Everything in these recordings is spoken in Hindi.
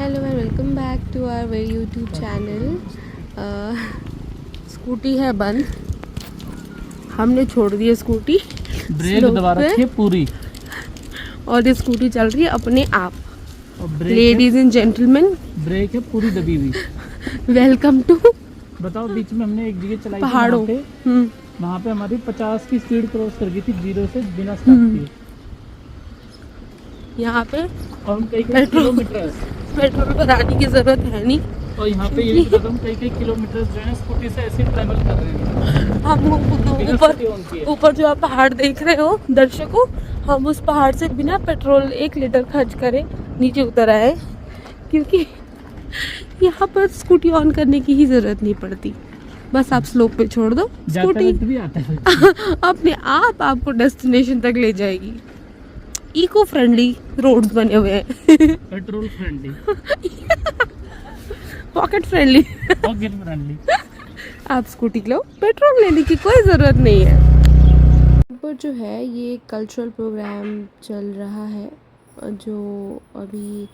Hello and welcome back to our YouTube channel. Scooty है बंद, हमने छोड़ दी है स्कूटी, ब्रेक दबा रखी है पूरी और ये स्कूटी चल रही है अपने आप। और लेडीज एंड जेंटलमैन, ब्रेक है पूरी दबी हुई। वेलकम टू बताओ, बीच में हमने एक जगह चलाई थी, पहाड़ों। वहाँ पे हमारी 50 की स्पीड क्रॉस कर गई थी, जीरो से बिना स्टार्ट किए। यहाँ पे और हम कई किलोमीटर पेट्रोल भराने की जरूरत है नहीं, और यहाँ पे ये भी बता दूं, कई किलोमीटर जो है स्कूटी से ऐसे ट्रैवल कर रहे हैं। हम ऊपर जो आप पहाड़ देख रहे हो दर्शकों, हम उस पहाड़ से बिना पेट्रोल 1 लीटर खर्च करे नीचे उतर आए, क्योंकि यहाँ पर स्कूटी ऑन करने की ही जरूरत नहीं पड़ती। बस आप स्लोप पे छोड़ दो, स्कूटी भी आता है अपने आप आपको डेस्टिनेशन तक ले जाएगी। इको फ्रेंडली रोड्स बने हुए हैं, पेट्रोल फ्रेंडली, पॉकेट फ्रेंडली। आप स्कूटी लो, पेट्रोल लेने की कोई ज़रूरत नहीं है। पर जो है ये कल्चरल प्रोग्राम चल रहा है, जो अभी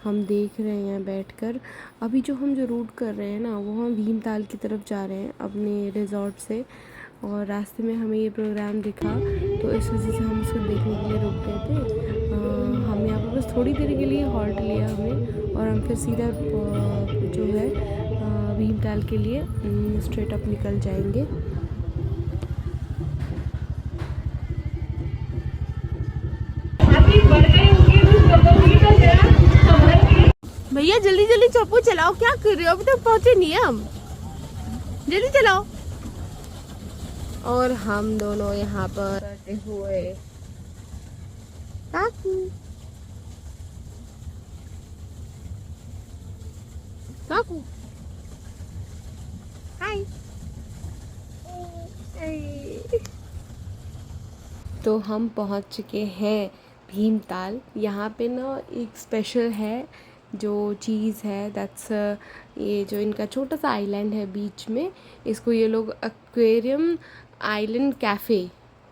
हम देख रहे हैं बैठकर। अभी जो रूट कर रहे हैं ना, वो हम भीमताल की तरफ जा रहे हैं अपने रिजॉर्ट से, और रास्ते में हमें ये प्रोग्राम दिखा तो इस वजह से हम उसको देखने के लिए रुक गए थे। हम यहाँ पर बस थोड़ी देर के लिए हॉल्ट लिया हमने, और हम फिर सीधा जो है भीमताल के लिए स्ट्रेट अप निकल जाएंगे। भैया जल्दी जल्दी चप्पू चलाओ, क्या कर रहे हो? अभी तक पहुंचे नहीं है हम, जल्दी चलाओ। और हम दोनों यहाँ पर बैठे हुए काकू काकू हाय। तो हम पहुँच चुके हैं भीमताल। यहाँ पे ना एक स्पेशल है जो चीज़ है, दैट्स ये जो इनका छोटा सा आइलैंड है बीच में, इसको ये लोग एक्वेरियम आइलैंड कैफ़े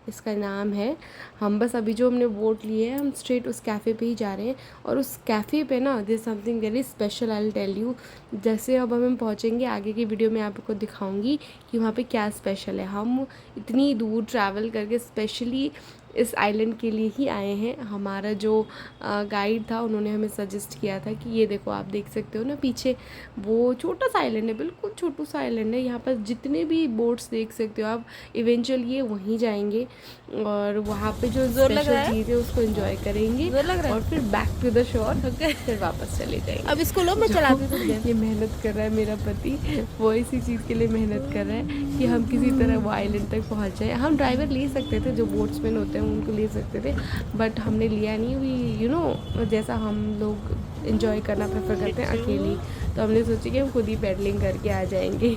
इसका नाम है। हम बस अभी जो हमने बोट लिए है, हम स्ट्रेट उस कैफ़े पे ही जा रहे हैं। और उस कैफ़े पे ना this something very special, I will tell you. जैसे अब हम पहुँचेंगे आगे की वीडियो में आपको दिखाऊंगी कि वहाँ पे क्या स्पेशल है। हम इतनी दूर ट्रैवल करके स्पेशली इस आइलैंड के लिए ही आए हैं। हमारा जो गाइड था उन्होंने हमें सजेस्ट किया था कि ये देखो, आप देख सकते हो ना पीछे, वो छोटा सा आइलैंड है, बिल्कुल छोटू सा आइलैंड है। यहाँ पर जितने भी बोट्स देख सकते हो आप, इवेंचुअली ये वहीं जाएंगे और वहाँ पे जो स्पेशल चीज़ है उसको एंजॉय करेंगे और फिर बैक टू द शोर, फिर वापस चले जाएंगे। अब इसको लो, मैं चलाती हूँ। ये मेहनत कर रहा है मेरा पति, वो इसी चीज़ के लिए मेहनत कर रहा है कि हम किसी तरह वो आइलैंड तक पहुँच जाए। हम ड्राइवर ले सकते थे, जो बोट्समैन होते हैं उनको ले सकते थे, बट हमने लिया नहीं। वी जैसा हम लोग एंजॉय करना प्रेफर करते हैं अकेले, तो हमने सोचा कि हम खुद ही पेडलिंग करके आ जाएंगे।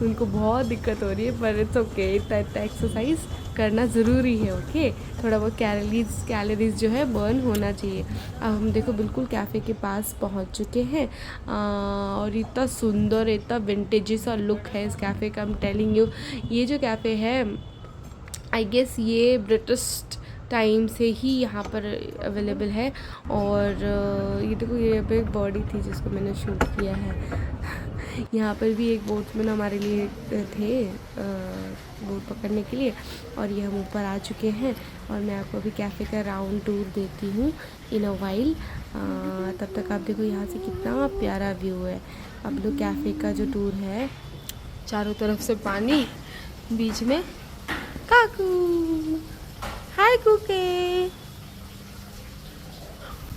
उनको बहुत दिक्कत हो रही है, पर इट्स ओके, इतना एक्सरसाइज करना ज़रूरी है। ओके, थोड़ा बहुत कैलोरीज जो है बर्न होना चाहिए। अब हम देखो बिल्कुल कैफ़े के पास पहुंच चुके हैं, और इतना सुंदर, इतना विंटेज सा लुक है इस कैफ़े का। आई एम टेलिंग यू, ये जो कैफ़े है आई गेस ये ब्रिटिश टाइम से ही यहाँ पर अवेलेबल है। और ये देखो, ये पे एक बॉडी थी जिसको मैंने शूट किया है। यहाँ पर भी एक बोट्समैन हमारे लिए थे बोट पकड़ने के लिए, और ये हम ऊपर आ चुके हैं। और मैं आपको अभी कैफ़े का राउंड टूर देती हूँ इन अ वाइल। तब तक आप देखो यहाँ से कितना प्यारा व्यू है। अब लोग कैफ़े का जो टूर है, चारों तरफ से पानी, बीच में काकू, हाय कुके।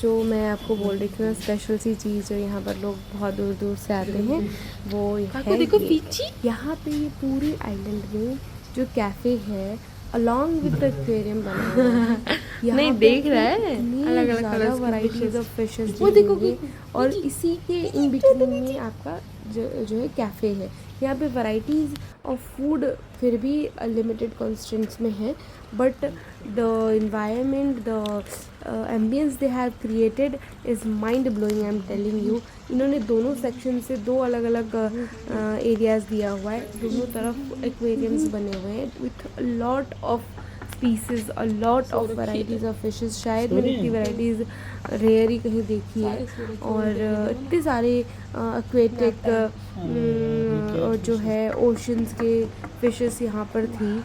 जो मैं आपको बोल रही थी ना, स्पेशल सी चीज़ जो यहाँ पर लोग बहुत दूर दूर से आते हैं, वो है देखो पीछे। यहाँ पे ये पूरे आइलैंड में जो कैफ़े है अलॉन्ग विद द एक्वेरियम बना हुआ है। नहीं देख रहा है, अलग अलग वैरायटीज ऑफ फिशेस वो देखोगे, और इसी के इन बिटवीन में आपका जो है कैफ़े है। यहाँ पे वैरायटीज़ ऑफ फूड फिर भी लिमिटेड कॉन्स्टेंट्स में है, but the environment, the ambience they have created is mind blowing. I am telling you. इन्होंने दोनों सेक्शन से 2 अलग अलग एरियाज़ दिया हुआ है, दोनों तरफ एक्वेरियम्स बने हुए हैं with lot of species, a lot of varieties of fishes. शायद मैंने इतनी वैरायटीज़ रेयर ही कहीं देखी है। और इतने सारे एक्वेटिक जो है ओशंस के फिशेस यहाँ पर थी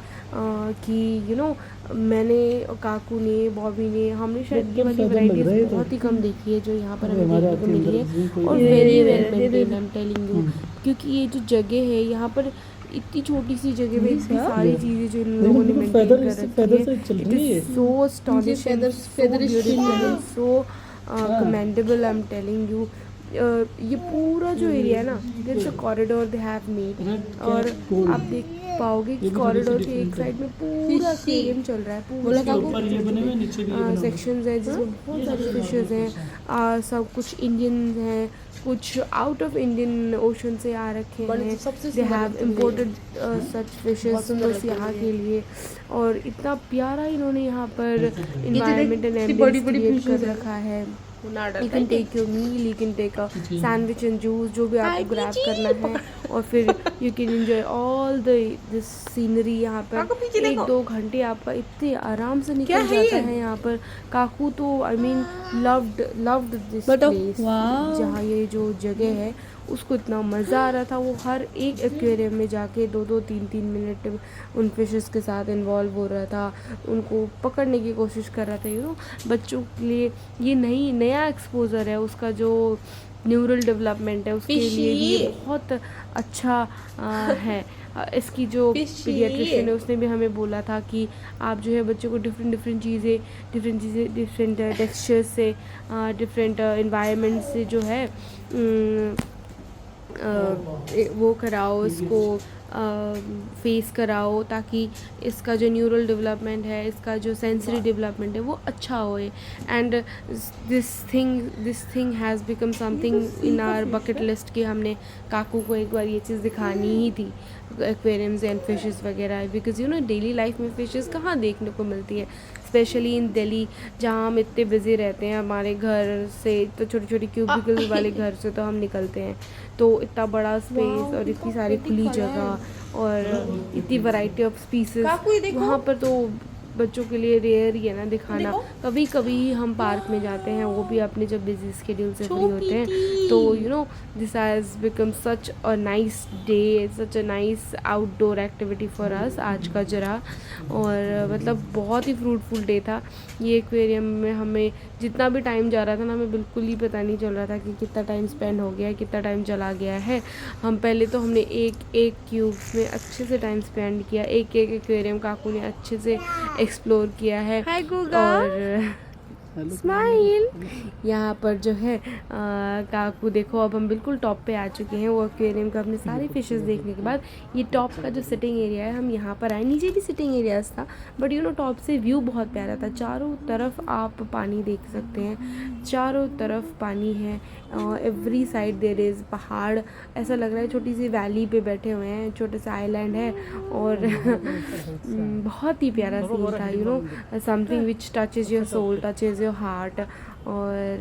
कि यू नो मैंने, काकू ने, बॉबी ने, हमने शायद ये वाली वैरायटीज़ बहुत ही कम देखी है जो यहाँ पर हमें देखने को मिली है। और very well maintained, I am telling you, क्योंकि ये जो जगह है यहाँ पर इतनी छोटी सी जगह में इतनी सारी चीज़ें जो इन लोगों ने मेंटेन कर रखी है, it is so astonishing, so beautiful, so commendable, I am telling you. ये पूरा जो एरिया है ना, it's a corridor they have made. और आप देख पाओगे कि कॉरिडोर के एक साइड में पूरा एक्वेरियम चल रहा है, पूरा सेक्शंस है जिसमें बहुत सारी फिशेस हैं। सब कुछ इंडियन हैं, कुछ आउट ऑफ इंडियन ओशन से आ रखे हैं। They have imported such fishes बस यहाँ के लिए। और इतना प्यारा इन्होंने यहाँ पर इन्वायरमेंट एंड एम्बियंस क्रिएट कर रखा है। You can take your meal, you can take a sandwich and juice, जो भी आपको ग्रैब करना है, और फिर you can enjoy all this scenery। यहाँ पर 1-2 घंटे आपका इतने आराम से निकल जाता है यहाँ पर। काकू तो I mean loved this place, जहाँ ये जो जगह है उसको इतना मज़ा आ रहा था। वो हर एक एक्वेरियम में जाके 2-2, 3-3 मिनट उन फिशेस के साथ इन्वॉल्व हो रहा था, उनको पकड़ने की कोशिश कर रहा था। यू नो बच्चों के लिए ये नया एक्सपोजर है, उसका जो न्यूरल डेवलपमेंट है उसके लिए ये बहुत अच्छा है। इसकी जो पीडियाट्रिशियन है उसने भी हमें बोला था कि आप जो है बच्चों को डिफरेंट चीज़ें डिफरेंट टेक्सचर्स से, डिफरेंट इन्वायरमेंट से जो है वो कराओ, इसको फेस कराओ, ताकि इसका जो न्यूरल डेवलपमेंट है, इसका जो सेंसरी डेवलपमेंट है वो अच्छा होए। And this thing has become something in our bucket list कि हमने काकू को एक बार ये चीज़ दिखानी ही थी, एक्वेरियम्स एंड फिशेस वगैरह। Because you know daily life में फिशेस कहाँ देखने को मिलती है, स्पेशली इन दिल्ली जहाँ हम इतने बिजी रहते हैं। हमारे घर से तो छोटी छोटी क्यूबिकल वाले घर से तो हम निकलते हैं, तो इतना बड़ा स्पेस और इतनी सारी खुली जगह और इतनी वैरायटी ऑफ स्पीसीज वहाँ पर तो बच्चों के लिए रेयर ही है ना दिखाना। कभी कभी हम पार्क में जाते हैं, वो भी अपने जब बिजी स्केड्यूल से फ्री होते हैं। तो you know this has become such a nice day, such a nice outdoor activity for us आज का जरा। और मतलब बहुत ही फ्रूटफुल डे था। ये एक्वेरियम में हमें जितना भी टाइम जा रहा था ना, हमें बिल्कुल ही पता नहीं चल रहा था कि कितना टाइम स्पेंड हो गया है, कितना टाइम चला गया है। हम पहले तो हमने एक क्यूब्स में अच्छे से टाइम स्पेंड किया, एक एक्वेरियम काकू ने अच्छे से एक्सप्लोर किया है। और स्माइल यहाँ पर जो है काकू देखो, अब हम बिल्कुल टॉप पे आ चुके हैं। वो एक्वेरियम का अपने सारे फिशेस देखने के बाद ये टॉप का जो सिटिंग एरिया है, हम यहाँ पर आए। नीचे भी सिटिंग एरियाज था, बट यू नो टॉप से व्यू बहुत प्यारा था। चारों तरफ आप पानी देख सकते हैं, चारों तरफ पानी है, एवरी साइड देयर इज़ पहाड़। ऐसा लग रहा है छोटी सी वैली पे बैठे हुए हैं, छोटे सा आइलैंड है। और बहुत ही प्यारा सीन था, you know something which touches your soul, touches your heart. और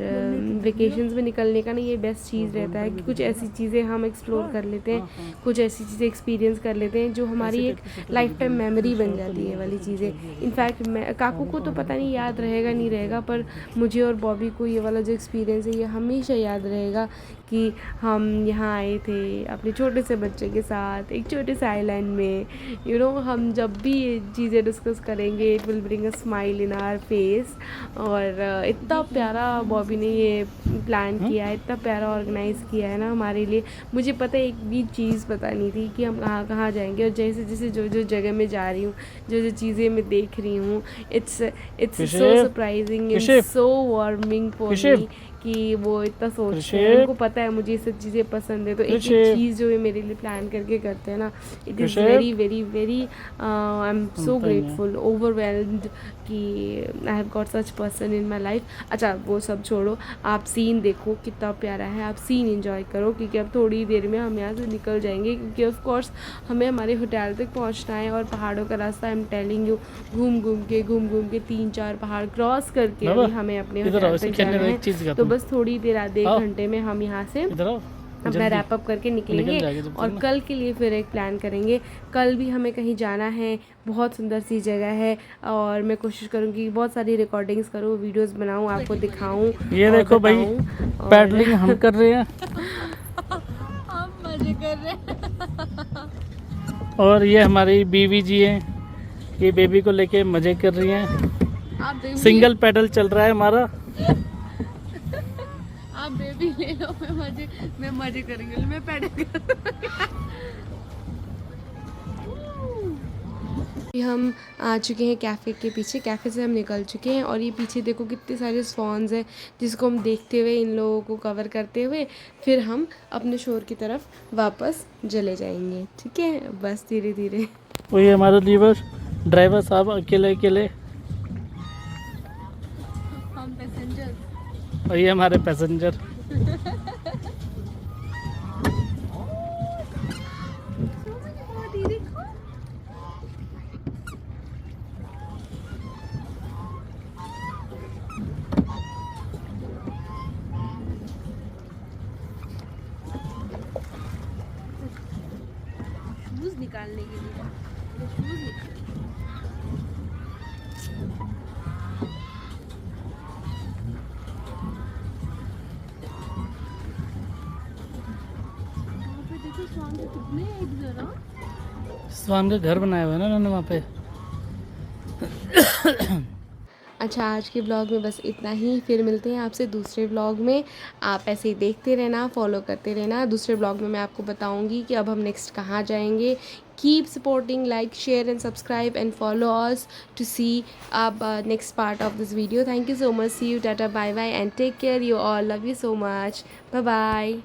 वेकेशंस में निकलने का ना ये बेस्ट चीज़ रहता है कि कुछ ऐसी चीज़ें हम एक्सप्लोर कर लेते हैं, कुछ ऐसी चीज़ें एक्सपीरियंस कर लेते हैं जो हमारी एक लाइफ टाइम मेमोरी बन जाती है वाली चीज़ें। इनफैक्ट मैं काकू को तो पता नहीं याद रहेगा नहीं रहेगा, पर मुझे और बॉबी को ये वाला जो एक्सपीरियंस है ये हमेशा याद रहेगा कि हम यहाँ आए थे अपने छोटे से बच्चे के साथ एक छोटे से आइलैंड में। यू नो हम जब भी ये चीज़ें डिस्कस करेंगे it will bring a smile in our face. और इतना प्यारा बॉबी ने ये प्लान किया है, इतना प्यारा ऑर्गेनाइज़ किया है ना हमारे लिए। मुझे पता है एक भी चीज़ पता नहीं थी कि हम कहाँ जाएंगे, और जैसे जैसे जो जगह मैं जा रही हूँ, जो चीज़ें मैं देख रही हूँ, it's so surprising and so warming for me कि वो इतना सोचते हैं, उनको पता है मुझे ये सब चीज़ें पसंद है। तो एक चीज़ जो ये मेरे लिए प्लान करके करते हैं ना, it is very very very I am so grateful, overwhelmed कि I have got such person in my life. अच्छा वो सब छोड़ो, आप सीन देखो कितना प्यारा है, आप सीन एंजॉय करो, क्योंकि अब थोड़ी देर में हम यहाँ से निकल जाएंगे, क्योंकि ऑफ कोर्स हमें हमारे होटल तक पहुँचना है। और पहाड़ों का रास्ता आई एम टेलिंग यू, घूम घूम के 3-4 पहाड़ क्रॉस करके अभी हमें अपने होटल तक जाना है। तो बस थोड़ी देर आधे 1 घंटे में हम यहाँ से अपना जल्दी रैप अप करके निकल निकलेंगे जाएगा जब तक और ना। कल के लिए फिर एक प्लान करेंगे। कल भी हमें कहीं जाना है, बहुत सुंदर सी जगह है और मैं कोशिश करूँगी बहुत सारी रिकॉर्डिंग्स करूँ, वीडियोस बनाऊँ, आपको दिखाऊँ ये और देखो भाई, बताऊँ। और पैडलिंग हम कर रहे हैं हम मजे कर रहे हैं। और ये हमारी बीवी जी हैं, ये बेबी को लेके मजे कर रही हैं। आप बेबी सिंगल पेडल चल रहा है हमारा। आप बेबी ले लो, मैं मजे करेंगे, मैं पैडल अभी हम आ चुके हैं कैफ़े के पीछे। कैफ़े से हम निकल चुके हैं और ये पीछे देखो कितने सारे स्वॉन्स हैं जिसको हम देखते हुए, इन लोगों को कवर करते हुए फिर हम अपने शोर की तरफ वापस चले जाएंगे। ठीक है, बस धीरे धीरे। वही हमारा ड्राइवर साहब अकेले अकेले, हम पैसेंजर। और ये हमारे पैसेंजर। शूज निकालने के लिए, शूज निकाल। वहाँ पे देखो स्वान के कितने हैं, एक जरा स्वान का घर बनाया हुआ है ना उन्होंने वहाँ पे। अच्छा, आज के ब्लॉग में बस इतना ही। फिर मिलते हैं आपसे दूसरे ब्लॉग में। आप ऐसे ही देखते रहना, फॉलो करते रहना। दूसरे ब्लॉग में मैं आपको बताऊंगी कि अब हम नेक्स्ट कहाँ जाएंगे। Keep supporting, like, share and subscribe and follow us to see अब next part of this video. Thank you so much. See you, tata, bye bye and take care. You all, love you so much. Bye bye.